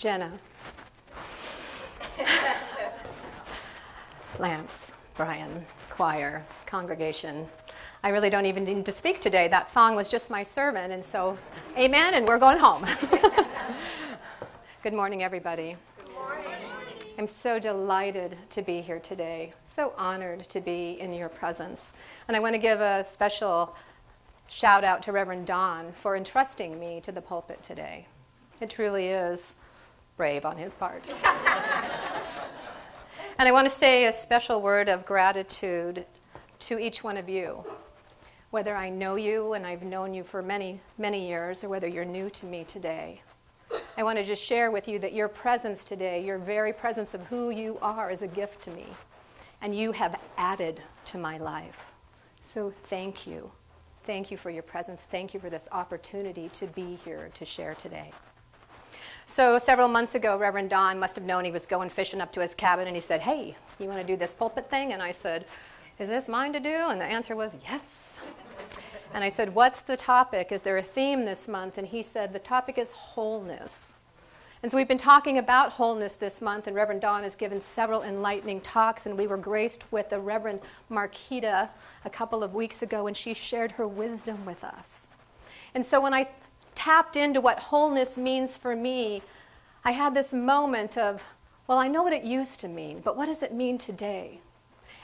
Jenna, Lance, Brian, choir, congregation. I really don't even need to speak today. That song was just my sermon, and so amen, and we're going home. Good morning, everybody. Good morning. I'm so delighted to be here today, so honored to be in your presence. And I want to give a special shout out to Reverend Don for entrusting me to the pulpit today. It truly is brave on his part. And I want to say a special word of gratitude to each one of you. Whether I know you and I've known you for many, many years, or whether you're new to me today, I want to just share with you that your presence today, your very presence of who you are, is a gift to me. And you have added to my life. So thank you. Thank you for your presence. Thank you for this opportunity to be here to share today. So several months ago, Reverend Don must have known he was going fishing up to his cabin, and he said, "Hey, you want to do this pulpit thing?" And I said, "Is this mine to do?" And the answer was yes. And I said, "What's the topic? Is there a theme this month?" And he said, "The topic is wholeness." And so we've been talking about wholeness this month, and Reverend Don has given several enlightening talks, and we were graced with the Reverend Marquita a couple of weeks ago, and she shared her wisdom with us. And so when I tapped into what wholeness means for me, I had this moment of, well, I know what it used to mean, but what does it mean today?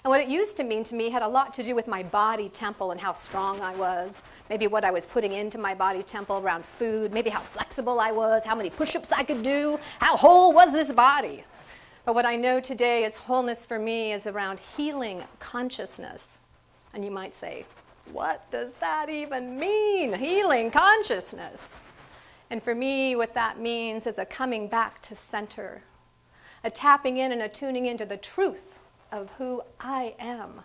And what it used to mean to me had a lot to do with my body temple and how strong I was, maybe what I was putting into my body temple around food, maybe how flexible I was, how many push-ups I could do, how whole was this body. But what I know today is wholeness for me is around healing consciousness. And you might say, what does that even mean, healing consciousness? And for me, what that means is a coming back to center, a tapping in and a tuning into the truth of who I am.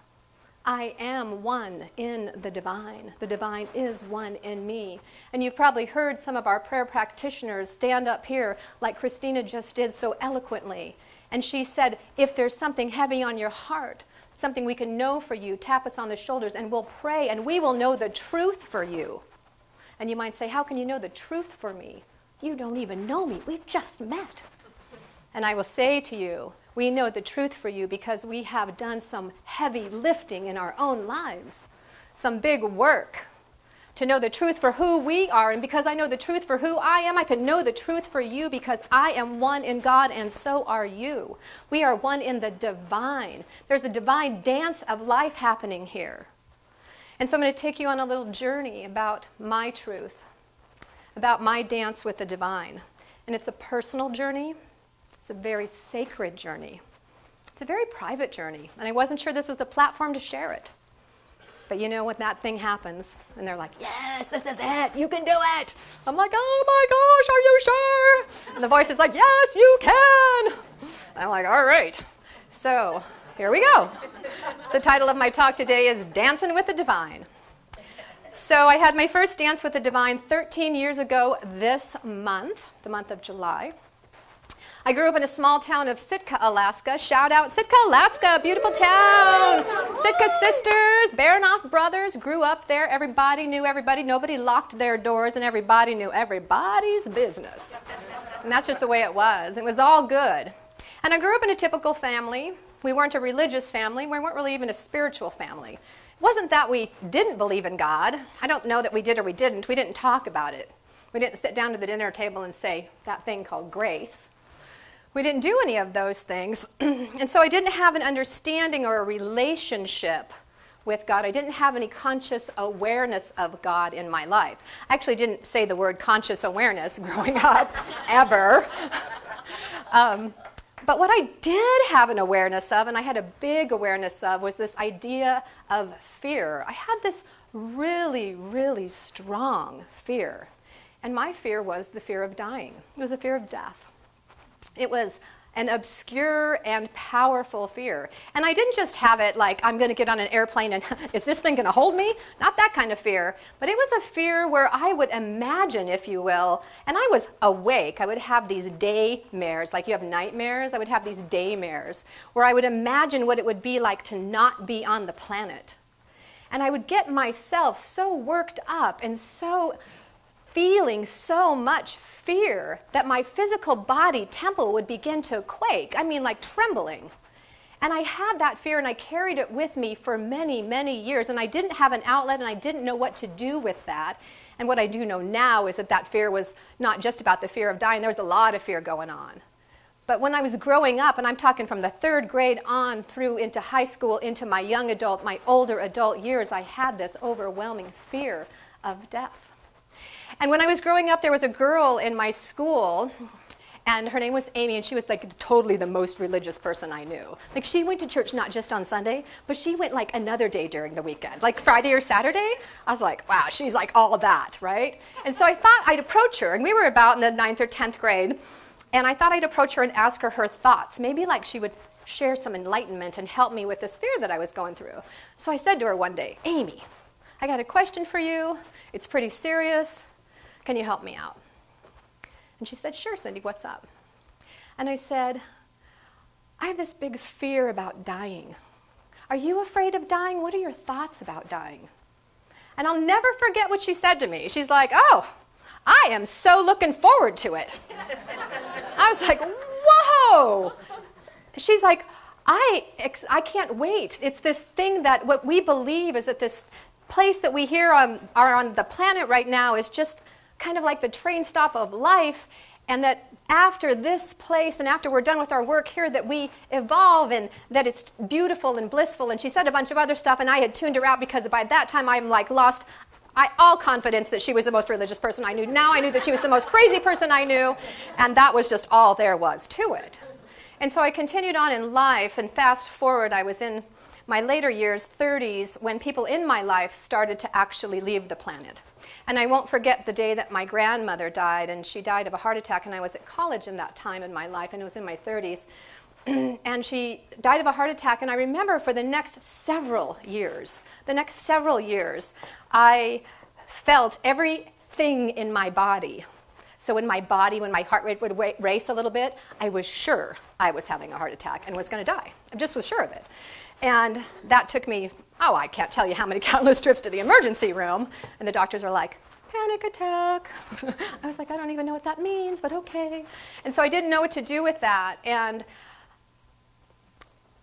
I am one in the divine. The divine is one in me. And you've probably heard some of our prayer practitioners stand up here like Christina just did so eloquently. And she said, if there's something heavy on your heart, something we can know for you, tap us on the shoulders and we'll pray and we will know the truth for you. And you might say, how can you know the truth for me? You don't even know me. We've just met. And I will say to you, we know the truth for you because we have done some heavy lifting in our own lives, some big work to know the truth for who we are. And because I know the truth for who I am, I can know the truth for you because I am one in God and so are you. We are one in the divine. There's a divine dance of life happening here. And so I'm going to take you on a little journey about my truth, about my dance with the divine. And it's a personal journey. It's a very sacred journey. It's a very private journey. And I wasn't sure this was the platform to share it. But you know, when that thing happens, and they're like, yes, this is it, you can do it. I'm like, oh my gosh, are you sure? And the voice is like, yes, you can. I'm like, all right. So here we go. The title of my talk today is Dancing with the Divine. So I had my first dance with the divine 13 years ago this month, the month of July. I grew up in a small town of Sitka, Alaska. Shout out Sitka, Alaska, beautiful town. Sitka sisters, Baranoff brothers grew up there. Everybody knew everybody. Nobody locked their doors, and everybody knew everybody's business. And that's just the way it was. It was all good. And I grew up in a typical family. We weren't a religious family. We weren't really even a spiritual family. It wasn't that we didn't believe in God. I don't know that we did or we didn't. We didn't talk about it. We didn't sit down to the dinner table and say that thing called grace. We didn't do any of those things. And so I didn't have an understanding or a relationship with God. I didn't have any conscious awareness of God in my life. I actually didn't say the word conscious awareness growing up, ever. But what I did have an awareness of, and I had a big awareness of, was this idea of fear. I had this really, really strong fear. And my fear was the fear of dying. It was the fear of death. It was an obscure and powerful fear. And I didn't just have it like, I'm going to get on an airplane and is this thing going to hold me? Not that kind of fear. But it was a fear where I would imagine, if you will, and I was awake. I would have these daymares, like you have nightmares. I would have these daymares where I would imagine what it would be like to not be on the planet. And I would get myself so worked up and so feeling so much fear that my physical body temple would begin to quake. I mean, like trembling. And I had that fear, and I carried it with me for many, many years. And I didn't have an outlet, and I didn't know what to do with that. And what I do know now is that that fear was not just about the fear of dying. There was a lot of fear going on. But when I was growing up, and I'm talking from the 3rd grade on through into high school, into my young adult, my older adult years, I had this overwhelming fear of death. And when I was growing up, there was a girl in my school, and her name was Amy, and she was like totally the most religious person I knew. Like, she went to church not just on Sunday, but she went like another day during the weekend. Like Friday or Saturday, I was like, wow, she's like all that, right? And so I thought I'd approach her, and we were about in the 9th or 10th grade, and I thought I'd approach her and ask her her thoughts. Maybe like she would share some enlightenment and help me with this fear that I was going through. So I said to her one day, Amy, I got a question for you. It's pretty serious. Can you help me out? And she said, sure, Cindy, what's up? And I said, I have this big fear about dying. Are you afraid of dying? What are your thoughts about dying? And I'll never forget what she said to me. She's like, oh, I am so looking forward to it. I was like, whoa. She's like, I can't wait. It's this thing that what we believe is that this place that we here are on the planet right now is just kind of like the train stop of life, and that after this place and after we're done with our work here that we evolve and that it's beautiful and blissful. And she said a bunch of other stuff, and I had tuned her out because by that time I'm like lost all confidence that she was the most religious person I knew. Now I knew that she was the most crazy person I knew, and that was just all there was to it. And so I continued on in life, and fast forward, I was in my later years, 30s, when people in my life started to actually leave the planet. And I won't forget the day that my grandmother died, and she died of a heart attack, and I was at college in that time in my life, and it was in my 30s. And she died of a heart attack, and I remember for the next several years, I felt everything in my body. So in my body, when my heart rate would race a little bit, I was sure I was having a heart attack and was going to die. I just was sure of it. And that took me, I can't tell you how many countless trips to the emergency room. And the doctors are like, panic attack. I was like, I don't even know what that means, but okay. And so I didn't know what to do with that. And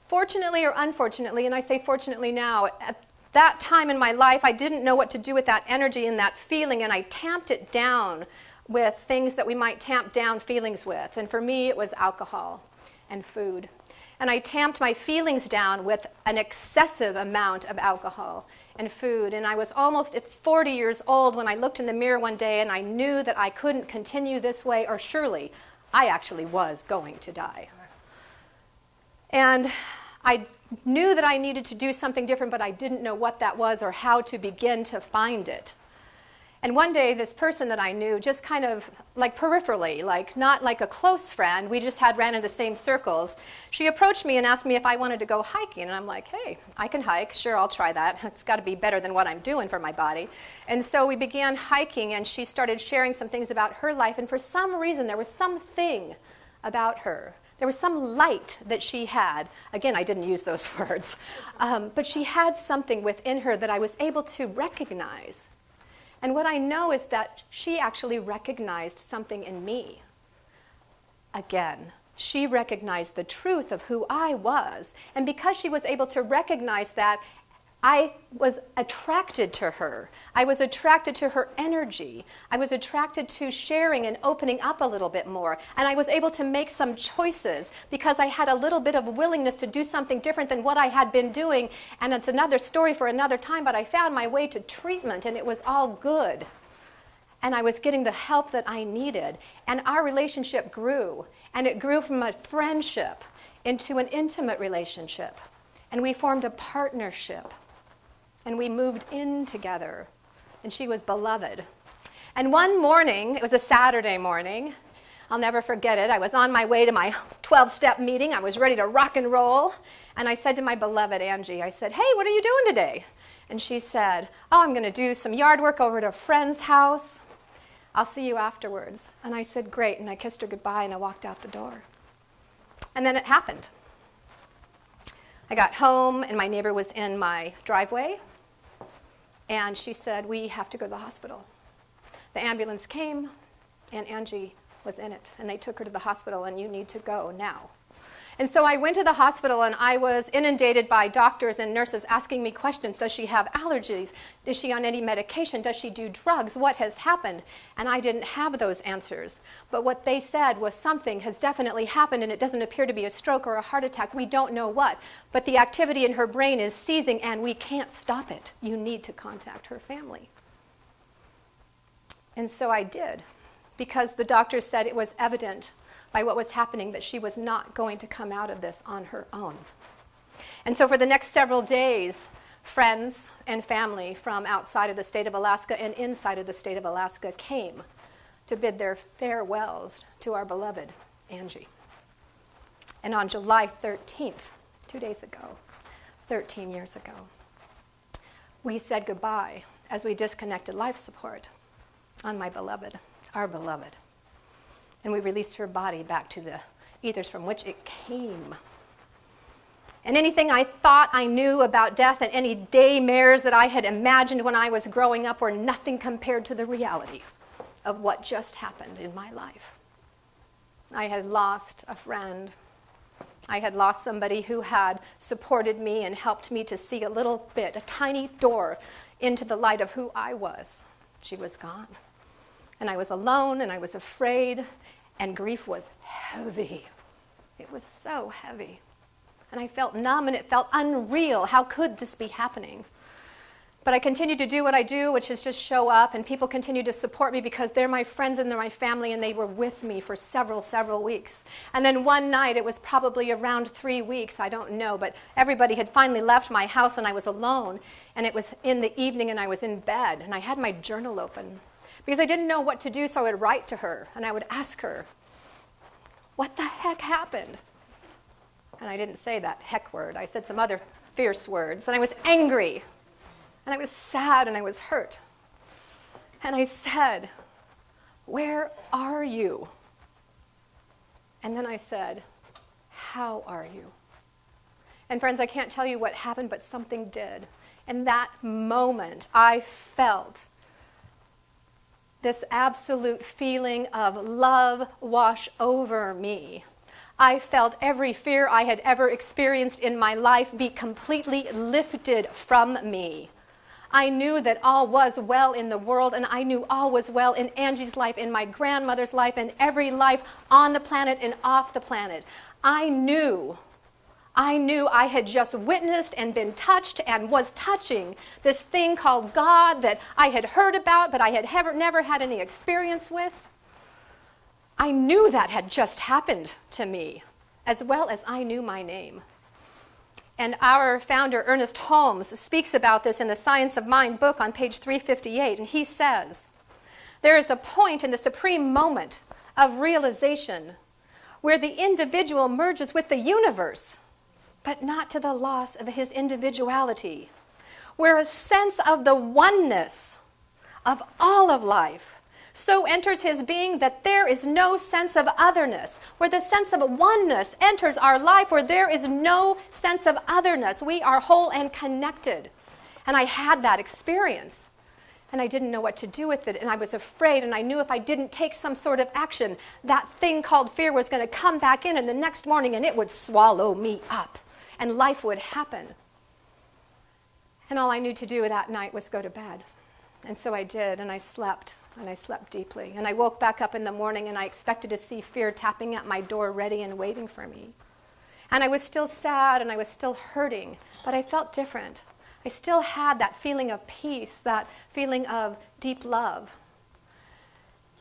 fortunately or unfortunately, and I say fortunately now, at that time in my life, I didn't know what to do with that energy and that feeling, and I tamped it down with things that we might tamp down feelings with. And for me, it was alcohol and food. And I tamped my feelings down with an excessive amount of alcohol and food. And I was almost at 40 years old when I looked in the mirror one day and I knew that I couldn't continue this way, or surely I actually was going to die. And I knew that I needed to do something different, but I didn't know what that was or how to begin to find it. And one day, this person that I knew, just kind of like peripherally, like not like a close friend, we just ran in the same circles, she approached me and asked me if I wanted to go hiking. And I'm like, hey, I can hike. Sure, I'll try that. It's got to be better than what I'm doing for my body. And so we began hiking, and she started sharing some things about her life. And for some reason, there was something about her. There was some light that she had. Again, I didn't use those words. But she had something within her that I was able to recognize. And what I know is that she actually recognized something in me. Again, she recognized the truth of who I was. And because she was able to recognize that, I was attracted to her. I was attracted to her energy. I was attracted to sharing and opening up a little bit more. And I was able to make some choices because I had a little bit of willingness to do something different than what I had been doing. And it's another story for another time, but I found my way to treatment, and it was all good. And I was getting the help that I needed. And our relationship grew. And it grew from a friendship into an intimate relationship. And we formed a partnership. And we moved in together, and she was beloved. And one morning, it was a Saturday morning, I'll never forget it, I was on my way to my 12-step meeting, I was ready to rock and roll, and I said to my beloved Angie, I said, hey, what are you doing today? And she said, oh, I'm going to do some yard work over at a friend's house. I'll see you afterwards. And I said, great, and I kissed her goodbye, and I walked out the door. And then it happened. I got home, and my neighbor was in my driveway. And she said, we have to go to the hospital. The ambulance came, and Angie was in it, and they took her to the hospital, and you need to go now. And so I went to the hospital, and I was inundated by doctors and nurses asking me questions. Does she have allergies? Is she on any medication? Does she do drugs? What has happened? And I didn't have those answers. But what they said was something has definitely happened, and it doesn't appear to be a stroke or a heart attack. We don't know what. But the activity in her brain is seizing, and we can't stop it. You need to contact her family. And so I did, because the doctors said it was evident by what was happening that she was not going to come out of this on her own. And so for the next several days, friends and family from outside of the state of Alaska and inside of the state of Alaska came to bid their farewells to our beloved Angie. And on July 13th, 2 days ago, 13 years ago, we said goodbye as we disconnected life support on my beloved, our beloved. And we released her body back to the ethers from which it came. And anything I thought I knew about death and any daymares that I had imagined when I was growing up were nothing compared to the reality of what just happened in my life. I had lost a friend. I had lost somebody who had supported me and helped me to see a little bit, a tiny door into the light of who I was. She was gone. And I was alone, and I was afraid, and grief was heavy. It was so heavy. And I felt numb, and it felt unreal. How could this be happening? But I continued to do what I do, which is just show up, and people continue to support me because they're my friends and they're my family, and they were with me for several weeks. And then one night, it was probably around 3 weeks, I don't know, but everybody had finally left my house, and I was alone, and it was in the evening, and I was in bed, and I had my journal open. Because I didn't know what to do, so I would write to her, and I would ask her, what the heck happened? And I didn't say that heck word. I said some other fierce words, and I was angry, and I was sad, and I was hurt. And I said, where are you? And then I said, how are you? And friends, I can't tell you what happened, but something did. In that moment, I felt this absolute feeling of love wash over me. I felt every fear I had ever experienced in my life be completely lifted from me. I knew that all was well in the world, and I knew all was well in Angie's life, in my grandmother's life, and every life on the planet and off the planet. I knew I had just witnessed and been touched and was touching this thing called God that I had heard about but I had never had any experience with. I knew that had just happened to me, as well as I knew my name. And our founder, Ernest Holmes, speaks about this in the Science of Mind book on page 358, and he says, there is a point in the supreme moment of realization where the individual merges with the universe, but not to the loss of his individuality, where a sense of the oneness of all of life so enters his being that there is no sense of otherness, where the sense of oneness enters our life, where there is no sense of otherness. We are whole and connected. And I had that experience, and I didn't know what to do with it, and I was afraid, and I knew if I didn't take some sort of action, that thing called fear was going to come back in, and the next morning, and it would swallow me up. And life would happen. And all I knew to do that night was go to bed. And so I did, and I slept deeply. And I woke back up in the morning, and I expected to see fear tapping at my door, ready and waiting for me. And I was still sad, and I was still hurting, but I felt different. I still had that feeling of peace, that feeling of deep love.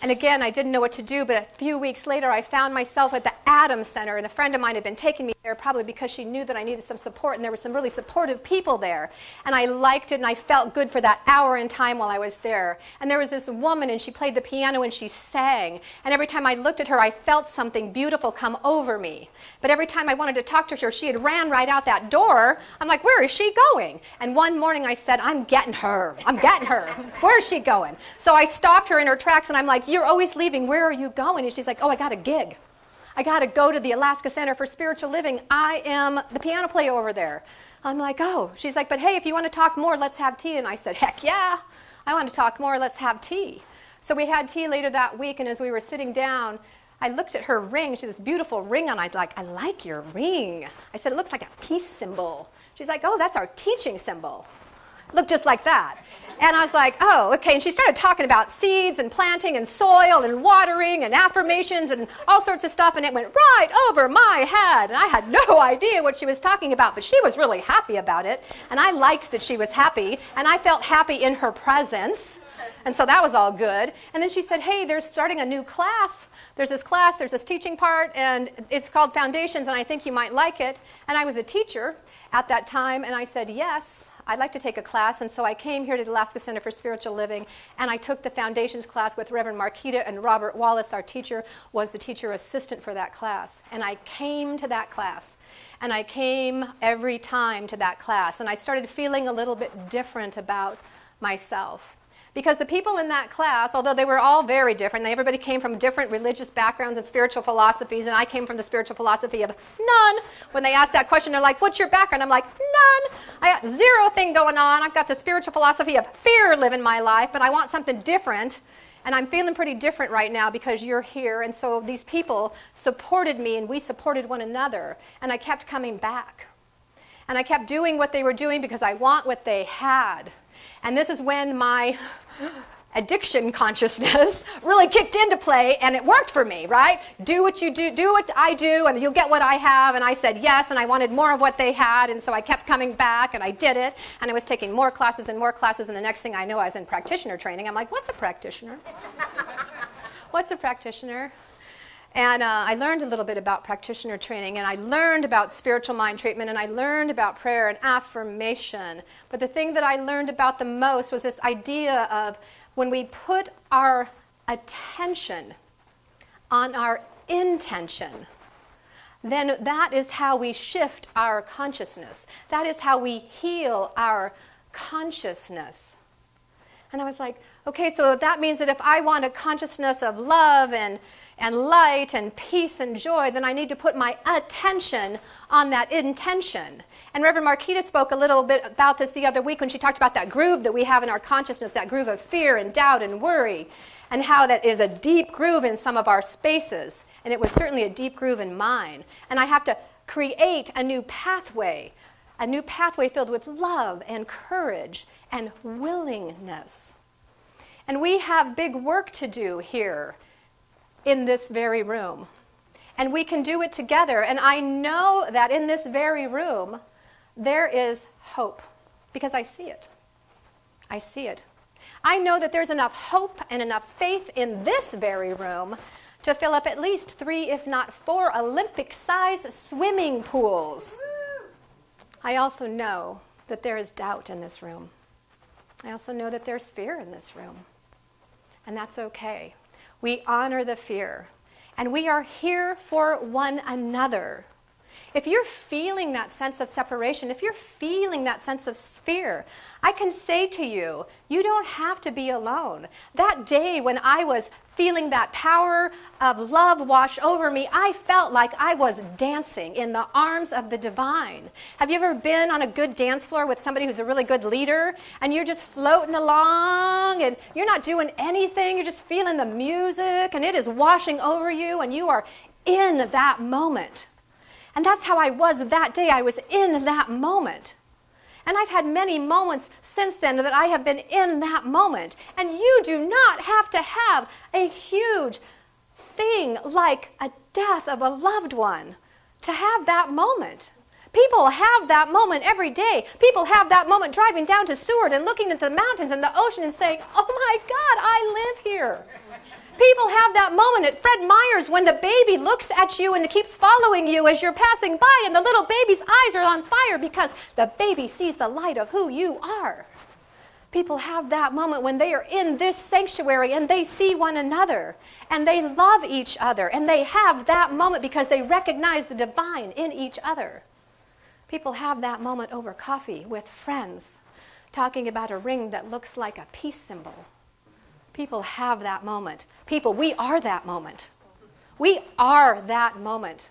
And again, I didn't know what to do, but a few weeks later, I found myself at the Adams Center, and a friend of mine had been taking me there probably because she knew that I needed some support, and there were some really supportive people there. And I liked it, and I felt good for that hour in time while I was there. And there was this woman, and she played the piano, and she sang. And every time I looked at her, I felt something beautiful come over me. But every time I wanted to talk to her, she had ran right out that door. I'm like, where is she going? And one morning I said, I'm getting her. Where is she going? So I stopped her in her tracks, and I'm like, you're always leaving. Where are you going? And she's like, oh, I got a gig. I got to go to the Alaska Center for Spiritual Living. I am the piano player over there. I'm like, oh. She's like, but hey, if you want to talk more, let's have tea. And I said, heck yeah, I want to talk more. Let's have tea. So we had tea later that week, and as we were sitting down, I looked at her ring. She had this beautiful ring on. I like your ring. I said, it looks like a peace symbol. She's like, oh, that's our teaching symbol. Looked just like that. And I was like, oh, okay. And she started talking about seeds and planting and soil and watering and affirmations and all sorts of stuff. And it went right over my head. And I had no idea what she was talking about. But she was really happy about it. And I liked that she was happy. And I felt happy in her presence. And so that was all good. And then she said, hey, they're starting a new class. There's this teaching part. And it's called Foundations. And I think you might like it. And I was a teacher at that time. And I said, yes. I'd like to take a class, and so I came here to the Alaska Center for Spiritual Living, and I took the Foundations class with Reverend Marquita, and Robert Wallace, our teacher, was the teacher assistant for that class. And I came to that class, and I came every time to that class, and I started feeling a little bit different about myself. Because the people in that class, although they were all very different, everybody came from different religious backgrounds and spiritual philosophies, and I came from the spiritual philosophy of none. When they asked that question, they're like, what's your background? I'm like, none. I got zero thing going on. I've got the spiritual philosophy of fear living my life, but I want something different. And I'm feeling pretty different right now because you're here. And so these people supported me, and we supported one another. And I kept coming back. And I kept doing what they were doing because I want what they had. And this is when my addiction consciousness really kicked into play, and it worked for me, right? Do what you do what I do, and you'll get what I have. And I said yes, and I wanted more of what they had, and so I kept coming back, and I did it, and I was taking more classes, and the next thing I know, I was in practitioner training. I'm like, what's a practitioner? What's a practitioner? And I learned a little bit about practitioner training, and I learned about spiritual mind treatment, and I learned about prayer and affirmation. But the thing that I learned about the most was this idea of when we put our attention on our intention, then that is how we shift our consciousness. That is how we heal our consciousness. And I was like, okay, so that means that if I want a consciousness of love and light and peace and joy, then I need to put my attention on that intention. And Reverend Marquita spoke a little bit about this the other week when she talked about that groove that we have in our consciousness, that groove of fear and doubt and worry, and how that is a deep groove in some of our spaces. And it was certainly a deep groove in mine. And I have to create a new pathway filled with love and courage and willingness. And we have big work to do here in this very room. And we can do it together. And I know that in this very room, there is hope, because I see it. I see it. I know that there's enough hope and enough faith in this very room to fill up at least 3, if not 4, Olympic-sized swimming pools. I also know that there is doubt in this room. I also know that there's fear in this room. And that's okay. We honor the fear. And we are here for one another. If you're feeling that sense of separation, if you're feeling that sense of fear, I can say to you, you don't have to be alone. That day when I was feeling that power of love wash over me, I felt like I was dancing in the arms of the divine. Have you ever been on a good dance floor with somebody who's a really good leader, and you're just floating along, and you're not doing anything, you're just feeling the music, and it is washing over you, and you are in that moment. And that's how I was that day. I was in that moment. And I've had many moments since then that I have been in that moment. And you do not have to have a huge thing like a death of a loved one to have that moment. People have that moment every day. People have that moment driving down to Seward and looking at the mountains and the ocean and saying, oh my God, I live here. People have that moment at Fred Meyer's when the baby looks at you and keeps following you as you're passing by, and the little baby's eyes are on fire because the baby sees the light of who you are. People have that moment when they are in this sanctuary and they see one another and they love each other, and they have that moment because they recognize the divine in each other. People have that moment over coffee with friends talking about a ring that looks like a peace symbol. People have that moment. People, we are that moment. We are that moment.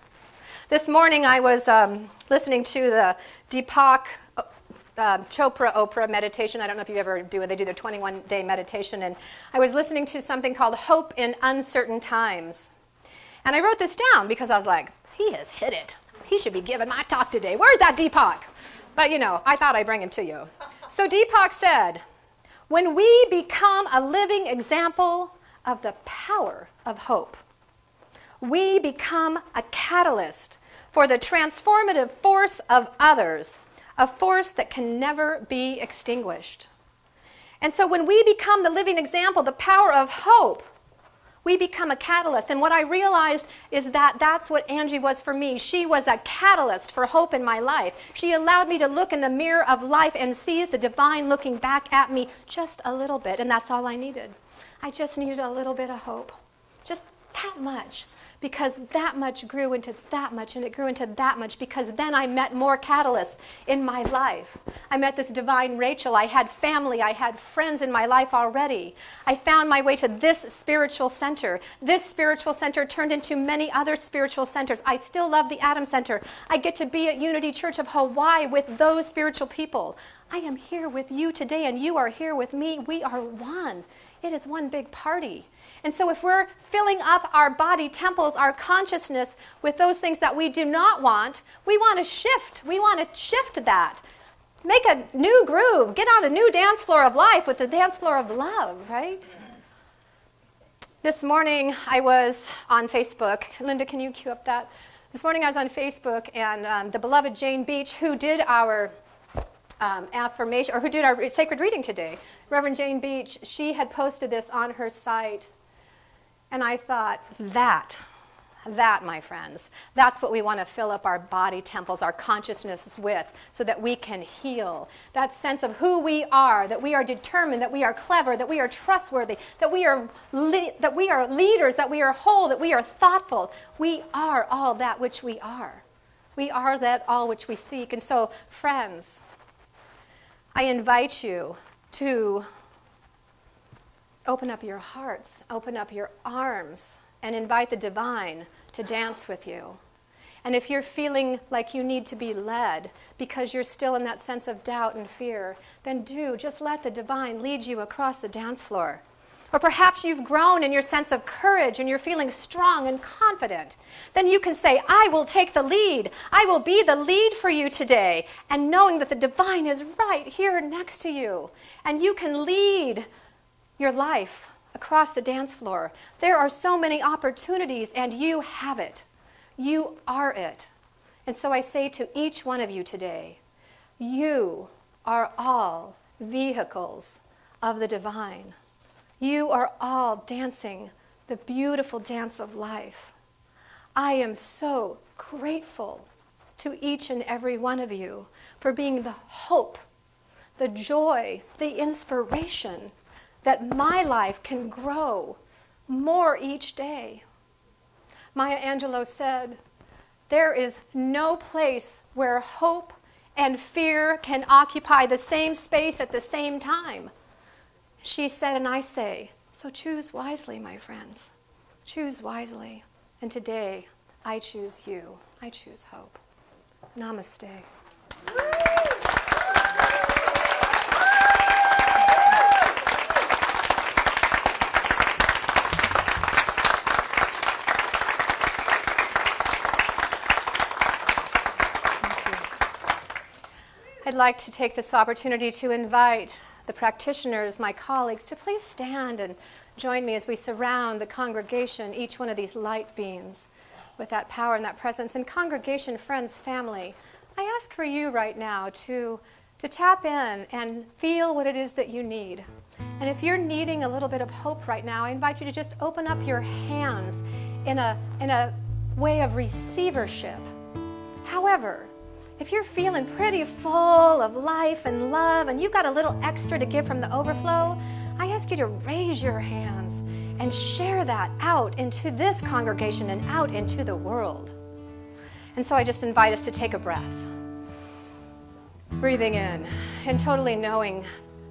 This morning I was listening to the Deepak Oprah meditation. I don't know if you ever do it. They do their 21-day meditation. And I was listening to something called Hope in Uncertain Times. And I wrote this down because I was like, he has hit it. He should be giving my talk today. Where's that Deepak? But, I thought I'd bring him to you. So Deepak said, when we become a living example of the power of hope, we become a catalyst for the transformative force of others, a force that can never be extinguished. And so when we become the living example, the power of hope, we become a catalyst. And what I realized is that that's what Angie was for me. She was a catalyst for hope in my life. She allowed me to look in the mirror of life and see the divine looking back at me just a little bit. And that's all I needed. I just needed a little bit of hope. Just that much. Because that much grew into that much, and it grew into that much, because then I met more catalysts in my life. I met this divine Rachel. I had family. I had friends in my life already. I found my way to this spiritual center. This spiritual center turned into many other spiritual centers. I still love the Adam Center. I get to be at Unity Church of Hawaii with those spiritual people. I am here with you today, and you are here with me. We are one. It is one big party. And so if we're filling up our body temples, our consciousness with those things that we do not want, we want to shift. We want to shift that. Make a new groove. Get on a new dance floor of life with the dance floor of love, right? This morning I was on Facebook. Linda, can you cue up that? This morning I was on Facebook, and the beloved Jane Beach, who did our affirmation, or who did our sacred reading today, Reverend Jane Beach, she had posted this on her site. And I thought, that, my friends, that's what we want to fill up our body temples, our consciousness with, so that we can heal. That sense of who we are, that we are determined, that we are clever, that we are trustworthy, that we are leaders, that we are whole, that we are thoughtful. We are all that which we are. We are that all which we seek. And so, friends, I invite you to open up your hearts, open up your arms, and invite the divine to dance with you. And if you're feeling like you need to be led because you're still in that sense of doubt and fear, then just let the divine lead you across the dance floor. Or perhaps you've grown in your sense of courage and you're feeling strong and confident. Then you can say, I will take the lead. I will be the lead for you today. And knowing that the divine is right here next to you. And you can lead your life across the dance floor. There are so many opportunities, and you have it. You are it. And so I say to each one of you today, you are all vehicles of the divine. You are all dancing the beautiful dance of life. I am so grateful to each and every one of you for being the hope, the joy, the inspiration that my life can grow more each day. Maya Angelou said, there is no place where hope and fear can occupy the same space at the same time. She said, and I say, so choose wisely, my friends. Choose wisely. And today, I choose you. I choose hope. Namaste. I'd like to take this opportunity to invite the practitioners, my colleagues, to please stand and join me as we surround the congregation, each one of these light beings, with that power and that presence. And congregation, friends, family, I ask for you right now to tap in and feel what it is that you need. And if you're needing a little bit of hope right now, I invite you to just open up your hands in a way of receivership. However, if you're feeling pretty full of life and love and you've got a little extra to give from the overflow, I ask you to raise your hands and share that out into this congregation and out into the world. And so I just invite us to take a breath. Breathing in and totally knowing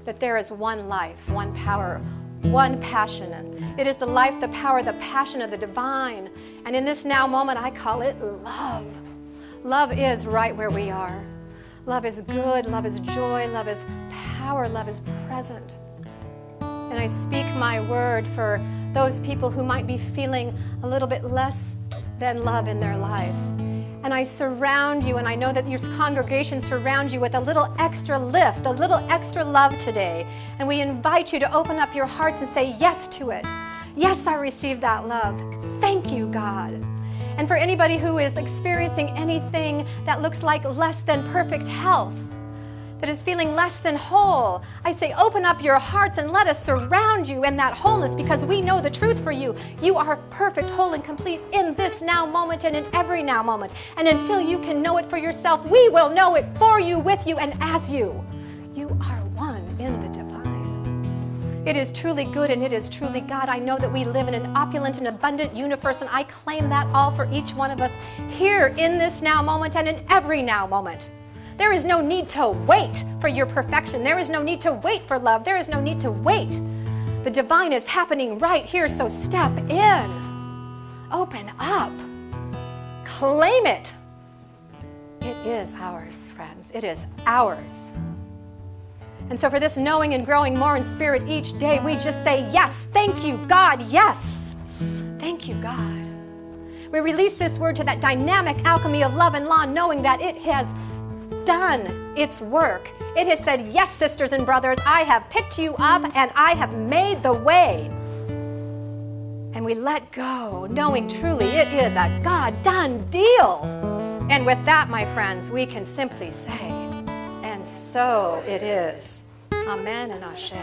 that there is one life, one power, one passion. And it is the life, the power, the passion of the divine. And in this now moment, I call it love. Love is right where we are. Love is good, love is joy, love is power, love is present. And I speak my word for those people who might be feeling a little bit less than love in their life. And I surround you, and I know that your congregation surrounds you with a little extra lift, a little extra love today. And we invite you to open up your hearts and say yes to it. Yes, I received that love. Thank you, God. And for anybody who is experiencing anything that looks like less than perfect health, that is feeling less than whole, I say open up your hearts and let us surround you in that wholeness, because we know the truth for you. You are perfect, whole, and complete in this now moment and in every now moment. And until you can know it for yourself, we will know it for you, with you, and as you. You are one in the divine. It is truly good and it is truly God. I know that we live in an opulent and abundant universe, and I claim that all for each one of us here in this now moment and in every now moment. There is no need to wait for your perfection. There is no need to wait for love. There is no need to wait. The divine is happening right here, so step in. Open up. Claim it. It is ours, friends. It is ours. And so for this knowing and growing more in spirit each day, we just say, yes, thank you, God, yes. Thank you, God. We release this word to that dynamic alchemy of love and law, knowing that it has done its work. It has said, yes, sisters and brothers, I have picked you up and I have made the way. And we let go, knowing truly it is a God-done deal. And with that, my friends, we can simply say, and so it is. Amen and Ashe.